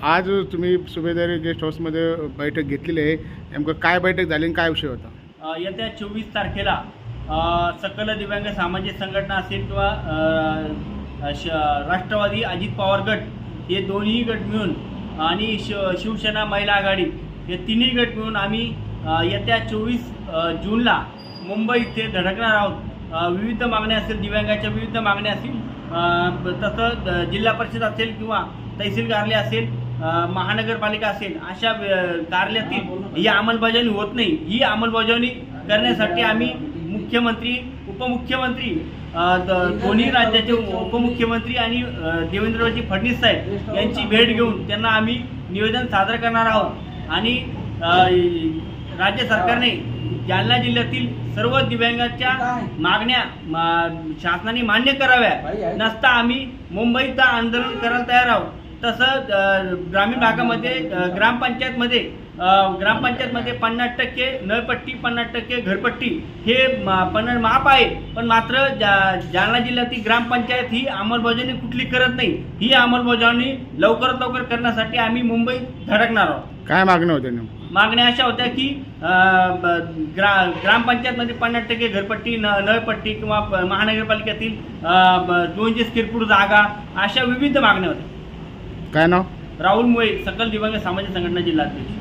आज तुम्ही सुभेदारी गेस्ट हाऊसमध्ये बैठक घेतलेली आहे. नेमकं काय बैठक झाली आणि काय विषय होता? येत्या 24 तारखेला सकल दिव्यांग सामाजिक संघटना असेल किंवा राष्ट्रवादी अजित पवार गट हे दोन्ही गट मिळून आणि शिवसेना महिला आघाडी हे तिन्ही गट मिळून आम्ही येत्या 24 जूनला मुंबई इथे धडकणार आहोत. विविध मागण्या असेल, दिव्यांगाच्या विविध मागण्या असतील, तसं जिल्हा परिषद असेल किंवा तहसील कार्यालय असेल, महानगरपालिका असेल, अशा कार्यालयातील ही अंमलबजावणी होत नाही. ही अंमलबजावणी करण्यासाठी आम्ही मुख्यमंत्री, उपमुख्यमंत्री, दोन्ही राज्याचे उपमुख्यमंत्री आणि देवेंद्रजी फडणवीस साहेब यांची भेट घेऊन त्यांना आम्ही निवेदन सादर करणार आहोत. आणि राज्य सरकारने जालना जिल्ह्यातील सर्व दिव्यांगाच्या मागण्या शासनाने मान्य कराव्या, नसता आम्ही मुंबईत आंदोलन करायला तयार आहोत. तसं ग्रामीण भागामध्ये ग्रामपंचायतमध्ये 50% नळपट्टी, 50% घरपट्टी हे माप आहे. पण मात्र जालना जिल्ह्यातील ग्रामपंचायत ही अंमलबजावणी कुठली करत नाही. ही अंमलबजावणी लवकरात लवकर करण्यासाठी आम्ही मुंबईत धडकणार आहोत. काय मागण्या होत्या? मागण्या अशा होत्या की ग्रामपंचायतमध्ये 50% घरपट्टी, नळपट्टी किंवा महानगरपालिकेतील 200 स्क्वेअर फूट जागा, अशा विविध मागण्या होत्या. काय नाव? राहुल मुळे, सकल दिव्यांग सामाजिक संघटना जिल्हाध्यक्ष.